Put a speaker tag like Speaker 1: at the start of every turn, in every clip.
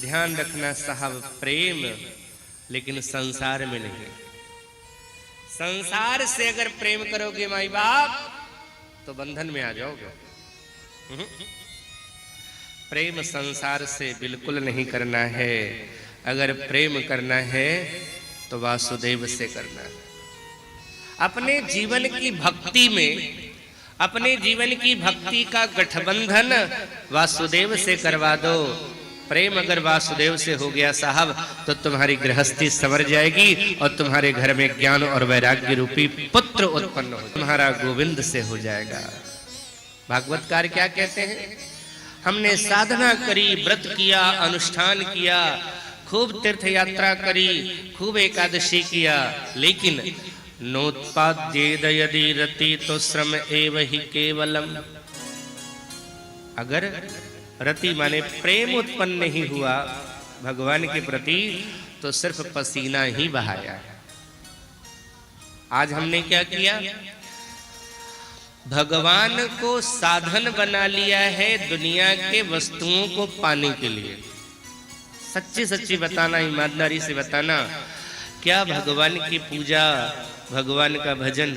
Speaker 1: ध्यान रखना साहब, प्रेम लेकिन संसार में नहीं। संसार से अगर प्रेम करोगे माई बाप तो बंधन में आ जाओगे। प्रेम संसार से बिल्कुल नहीं करना है। अगर प्रेम करना है तो वासुदेव से करना है। अपने जीवन की भक्ति में, अपने जीवन की भक्ति का गठबंधन वासुदेव से करवा दो। प्रेम अगर वासुदेव से हो गया साहब तो तुम्हारी गृहस्थी संवर जाएगी और तुम्हारे घर में ज्ञान और वैराग्य रूपी पुत्र उत्पन्न हो, तुम्हारा गोविंद से हो जाएगा। भागवतकार क्या कहते हैं? हमने साधना करी, व्रत किया, अनुष्ठान किया, खूब तीर्थ यात्रा करी, खूब एकादशी किया, लेकिन नोत्पाद्येद यदि रति तो श्रम एव हि केवलम। अगर रति माने प्रेम उत्पन्न नहीं हुआ भगवान के प्रति तो सिर्फ पसीना ही बहाया। आज हमने क्या किया? भगवान को साधन बना लिया है दुनिया के वस्तुओं को पाने के लिए। सच्ची सच्ची बताना, ईमानदारी से बताना, क्या भगवान की पूजा, भगवान का भजन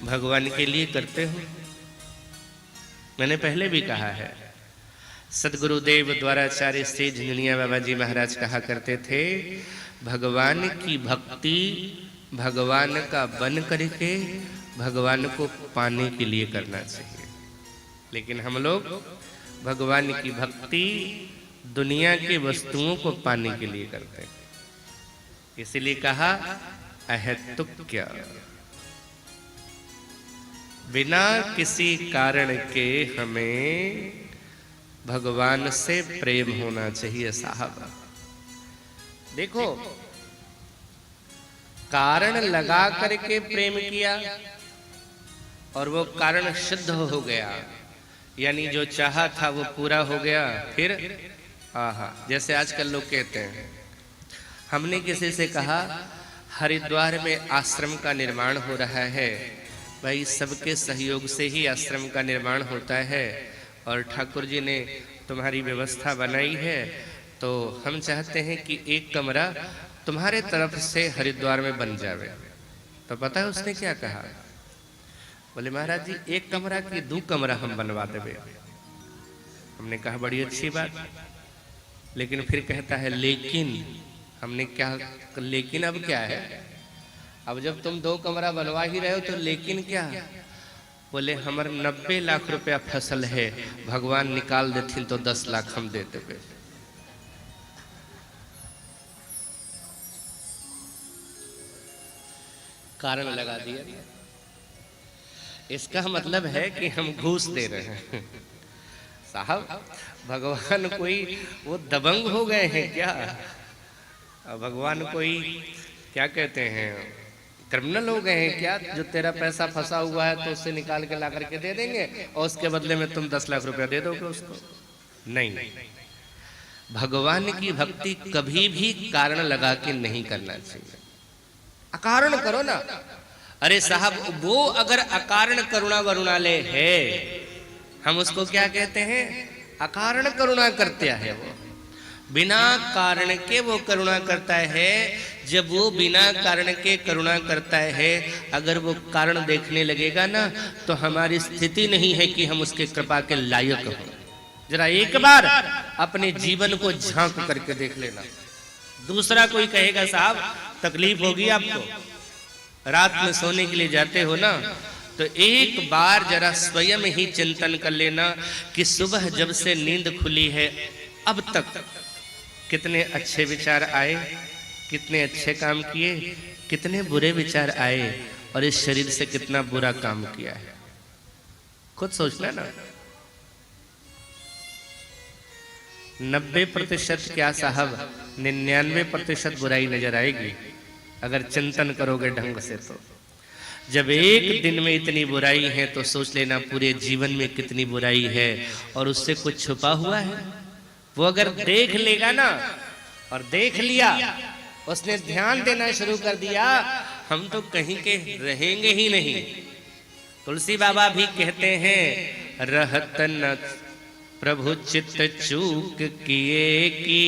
Speaker 1: भगवान के लिए करते हो? मैंने पहले भी कहा है, सदगुरुदेव द्वाराचार्य श्री झिंझुनिया बाबा जी महाराज कहा करते थे, भगवान की भक्ति भगवान का बन करके भगवान को पाने के लिए करना चाहिए। लेकिन हम लोग भगवान की भक्ति दुनिया के वस्तुओं को पाने के लिए करते हैं। इसलिए कहा अहेतुक्य, बिना किसी कारण के हमें भगवान से प्रेम होना चाहिए साहब। देखो, कारण लगा करके प्रेम किया और वो कारण सिद्ध हो गया, यानी जो चाहा था वो पूरा हो गया। फिर आहा, जैसे आजकल लोग कहते हैं, हमने किसी से कहा हरिद्वार में आश्रम का निर्माण हो रहा है। भाई, सबके सहयोग से ही आश्रम का निर्माण होता है और ठाकुर जी ने तुम्हारी व्यवस्था बनाई है, तो हम चाहते हैं कि एक कमरा तुम्हारे तरफ से हरिद्वार में बन जावे। तो पता है उसने क्या कहा? बोले महाराज जी, एक कमरा की 2 कमरा हम बनवा देवे। हमने कहा बड़ी अच्छी बात, लेकिन फिर कहता है लेकिन। हमने क्या लेकिन? अब क्या है? अब जब तुम 2 कमरा बनवा ही रहे हो तो लेकिन क्या? बोले हमारे 90 लाख रुपया फसल है, भगवान निकाल देथिन तो 10 लाख हम दे देवे। कारण लगा दिया। इसका मतलब है कि हम घूस दे रहे हैं साहब। भगवान कोई वो दबंग हो गए हैं क्या? भगवान कोई क्या कहते हैं, क्रिमिनल हो गए हैं क्या, जो तेरा पैसा फंसा हुआ है तो उससे निकाल के ला करके दे देंगे और उसके बदले में तुम 10 लाख रुपया दे दोगे उसको? नहीं, भगवान की भक्ति कभी भी कारण लगा के नहीं करना चाहिए। अकारण करो ना। अरे साहब, वो अगर अकारण करुणा वरुणालय है, हम उसको क्या कहते हैं? अकारण करुणा करता है। वो बिना कारण के वो करुणा करता है। जब वो बिना कारण के करुणा करता है, अगर वो कारण देखने लगेगा ना तो हमारी स्थिति नहीं है कि हम उसके कृपा के लायक हों। जरा एक बार अपने जीवन को झांक करके देख लेना। दूसरा कोई कहेगा साहब तकलीफ होगी आपको, रात में सोने के लिए जाते हो ना, तो एक बार जरा स्वयं ही चिंतन कर लेना कि सुबह जब से नींद खुली है अब तक कितने अच्छे विचार आए, कितने अच्छे काम किए, कितने बुरे विचार आए और इस शरीर से कितना बुरा काम किया है। खुद सोचना ना। 90% क्या साहब, 99% बुराई नजर आएगी अगर चिंतन करोगे ढंग से। तो जब एक दिन में इतनी बुराई है तो सोच लेना पूरे जीवन में कितनी बुराई है और उससे कुछ छुपा हुआ है। वो अगर देख लेगा ना, और देख लिया, उसने ध्यान देना शुरू कर दिया, हम तो कहीं के रहेंगे ही नहीं। तुलसी बाबा भी कहते हैं, रहत न प्रभु चित्त चूक किए की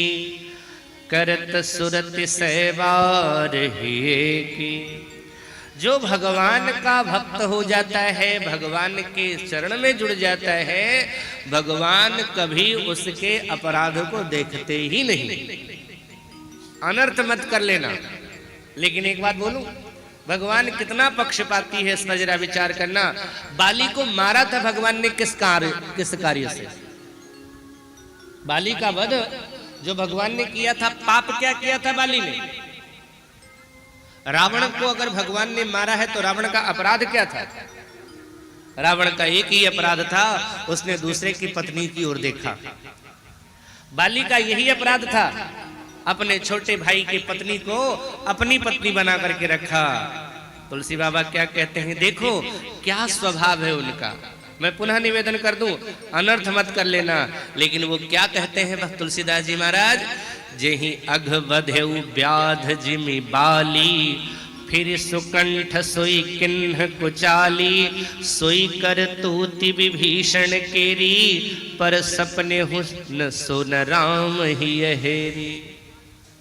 Speaker 1: करत सुरति सैबार ही की। जो भगवान का भक्त हो जाता है, भगवान के चरण में जुड़ जाता है, भगवान कभी उसके अपराध को देखते ही नहीं। अनर्थ मत कर लेना। लेकिन एक बात बोलूं, भगवान कितना पक्षपाती है, इसका जरा विचार करना। बाली को मारा था भगवान ने किस कार्य से? बाली का वध जो भगवान ने किया था, पाप क्या किया था बाली ने? रावण को अगर भगवान ने मारा है तो रावण का अपराध क्या था? रावण का एक ही अपराध था, उसने दूसरे की पत्नी की ओर देखा। बाली का यही अपराध था, अपने छोटे भाई की पत्नी को अपनी पत्नी बना करके रखा। तुलसी बाबा क्या कहते हैं, देखो क्या स्वभाव है उनका। मैं पुनः निवेदन कर दूं, अनर्थ मत कर लेना। लेकिन वो क्या कहते हैं तुलसीदास जी महाराज, जेहि अघ बधेउ व्याध जिमि बाली, फिर सुकंठ सोई किन्ह कुचाली, सोई कर तूति विभीषण केरी, पर सपने हुस्न सोन राम ही हेरी।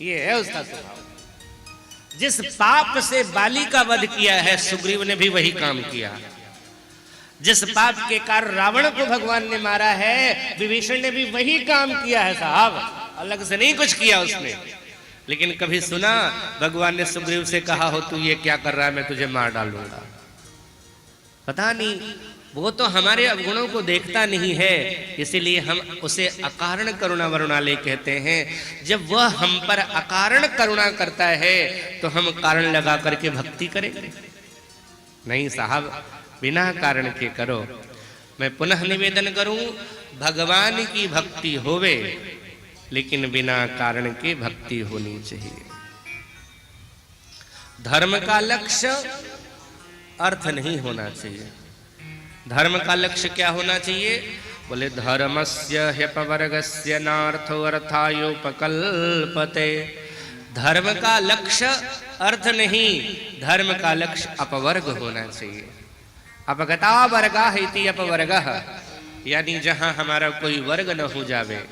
Speaker 1: ये है उसका स्वभाव। जिस पाप से बाली का वध किया है, सुग्रीव ने भी वही काम किया। जिस पाप के कारण रावण को भगवान ने मारा है, विभीषण ने भी वही काम किया है साहब, अलग से नहीं कुछ किया उसने। लेकिन कभी सुना भगवान ने सुग्रीव से कहा हो तू ये क्या कर रहा है, मैं तुझे मार डालूंगा? पता नहीं, वो तो हमारे अवगुणों को देखता नहीं है, इसीलिए हम उसे अकारण करुणा वरुणालय कहते हैं। जब वह हम पर अकारण करुणा करता है तो हम कारण लगा करके भक्ति करेंगे? नहीं साहब, बिना कारण के करो। मैं पुनः निवेदन करूं, भगवान की भक्ति होवे, लेकिन बिना कारण के भक्ति होनी चाहिए। धर्म का लक्ष्य अर्थ नहीं होना चाहिए। धर्म का लक्ष्य क्या होना चाहिए? बोले धर्मस्य ह्यपवर्गस्य नार्थो अर्थायोपकल्पते। धर्म का लक्ष्य अर्थ नहीं, धर्म का लक्ष्य अपवर्ग होना चाहिए। अपगता वर्गा इति अपवर्गः, यानी जहां हमारा कोई वर्ग न हो जावे,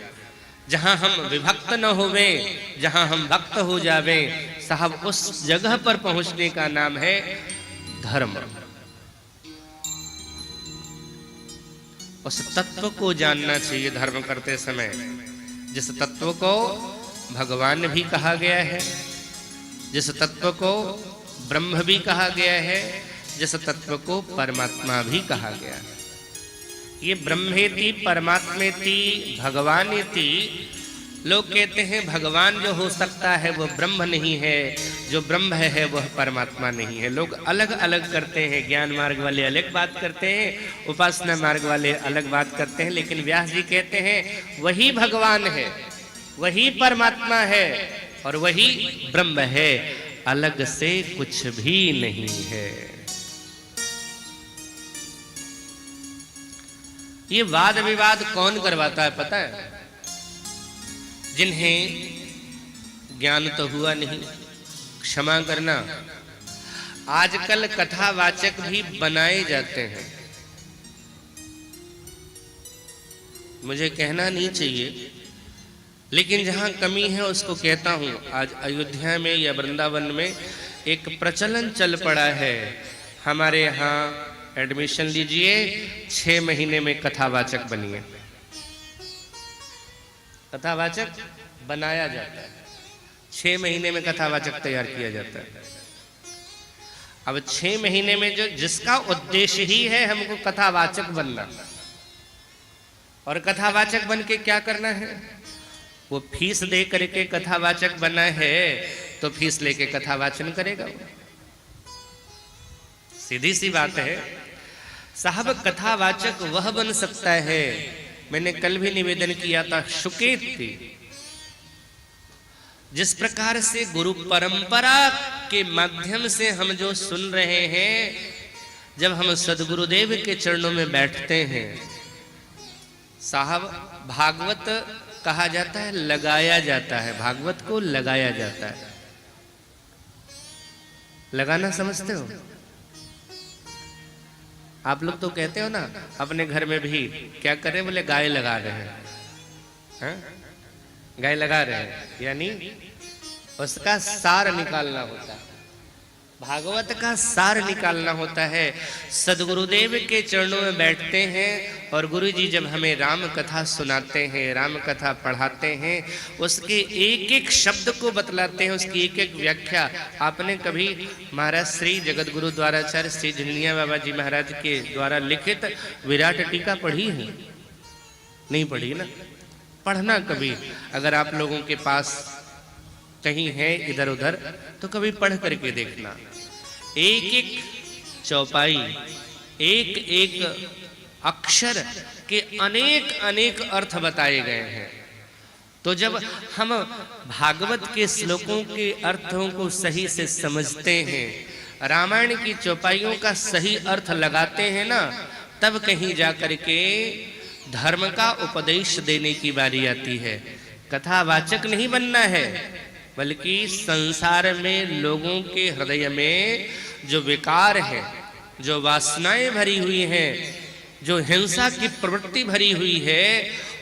Speaker 1: जहां हम विभक्त न होवे, जहां हम भक्त हो जावे, साहब उस जगह पर पहुंचने का नाम है धर्म। उस तत्व को जानना चाहिए धर्म करते समय, जिस तत्व को भगवान भी कहा गया है, जिस तत्व को ब्रह्म भी कहा गया है, जिस तत्व को परमात्मा भी कहा गया है। ये ब्रह्मेति परमात्मेति भगवानेति। लोग कहते हैं भगवान जो हो सकता है वो ब्रह्म नहीं है, जो ब्रह्म है वह परमात्मा नहीं है। लोग अलग अलग करते हैं, ज्ञान मार्ग वाले अलग बात करते हैं, उपासना मार्ग वाले अलग बात करते हैं। लेकिन व्यास जी कहते हैं वही भगवान है, वही परमात्मा है और वही ब्रह्म है, अलग से कुछ भी नहीं है। ये वाद विवाद कौन करवाता है पता है? जिन्हें ज्ञान तो हुआ नहीं, क्षमा करना, आजकल कथावाचक भी बनाए जाते हैं। मुझे कहना नहीं चाहिए, लेकिन जहां कमी है उसको कहता हूं। आज अयोध्या में या वृंदावन में एक प्रचलन चल पड़ा है, हमारे यहाँ एडमिशन लीजिए, 6 महीने में कथावाचक बनिए। कथावाचक बनाया जाता है, 6 महीने में कथावाचक तैयार किया जाता है। अब 6 महीने में जो जिसका उद्देश्य ही है हमको कथावाचक बनना, और कथावाचक बन के क्या करना है? वो फीस दे करके कथावाचक बना है तो फीस लेके कथावाचन करेगा। सीधी सी बात है साहब। कथावाचक वह बन सकता है, मैंने कल भी निवेदन किया था, शुकेत थी। जिस प्रकार से गुरु परंपरा के माध्यम से हम जो सुन रहे हैं, जब हम सदगुरुदेव के चरणों में बैठते हैं साहब, भागवत कहा जाता है, लगाया जाता है, भागवत को लगाया जाता है। लगाना समझते हो? आप लोग तो कहते हो ना अपने घर में भी, क्या करें? बोले गाय लगा रहे हैं। गाय लगा रहे हैं, यानी उसका सार निकालना होता है, भागवत का सार निकालना होता है। सदगुरुदेव के चरणों में बैठते हैं और गुरु जी जब हमें राम कथा सुनाते हैं, राम कथा पढ़ाते हैं, उसके एक एक शब्द को बतलाते हैं, उसकी एक एक व्याख्या। आपने कभी महाराज श्री जगत गुरु द्वाराचार्य श्री झुलनिया बाबा जी महाराज के द्वारा लिखित विराट टीका पढ़ी है? नहीं पढ़ी ना? पढ़ना कभी, अगर आप लोगों के पास कहीं है इधर उधर तो कभी पढ़ करके देखना। एक एक चौपाई, एक एक अक्षर के अनेक अनेक अर्थ बताए गए हैं। तो जब हम भागवत के श्लोकों के अर्थों को सही से समझते हैं, रामायण की चौपाइयों का सही अर्थ लगाते हैं ना, तब कहीं जा करके धर्म का उपदेश देने की बारी आती है। कथावाचक नहीं बनना है, बल्कि संसार में लोगों के हृदय में जो विकार है, जो वासनाएं भरी हुई हैं, जो हिंसा की प्रवृत्ति भरी हुई है,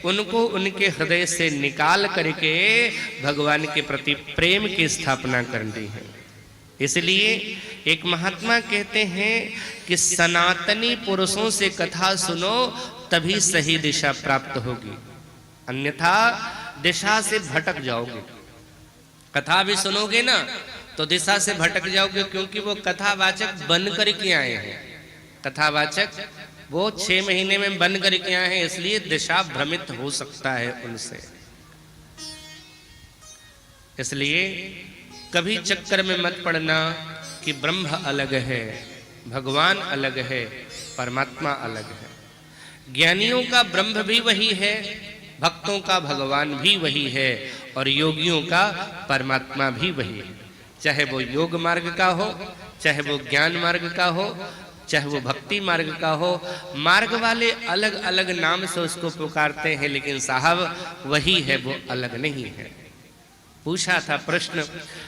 Speaker 1: उनको उनके हृदय से निकाल करके भगवान के प्रति प्रेम की स्थापना करनी है। इसलिए एक महात्मा कहते हैं कि सनातनी पुरुषों से कथा सुनो तभी सही दिशा प्राप्त होगी, अन्यथा दिशा से भटक जाओगे। कथा भी सुनोगे ना तो दिशा से भटक जाओगे, क्योंकि वो कथावाचक बन करके आए हैं। कथावाचक वो 6 महीने में बन करके आए हैं, इसलिए दिशा भ्रमित हो सकता है उनसे। इसलिए कभी चक्कर में मत पड़ना कि ब्रह्म अलग है, भगवान अलग है, परमात्मा अलग है। ज्ञानियों का ब्रह्म भी वही है, भक्तों का भगवान भी वही है, और योगियों का परमात्मा भी वही है। चाहे वो योग मार्ग का हो, चाहे वो ज्ञान मार्ग का हो, चाहे वो भक्ति मार्ग का हो, मार्ग वाले अलग अलग नाम से उसको पुकारते हैं, लेकिन साहब वही है, वो अलग नहीं है। पूछा था प्रश्न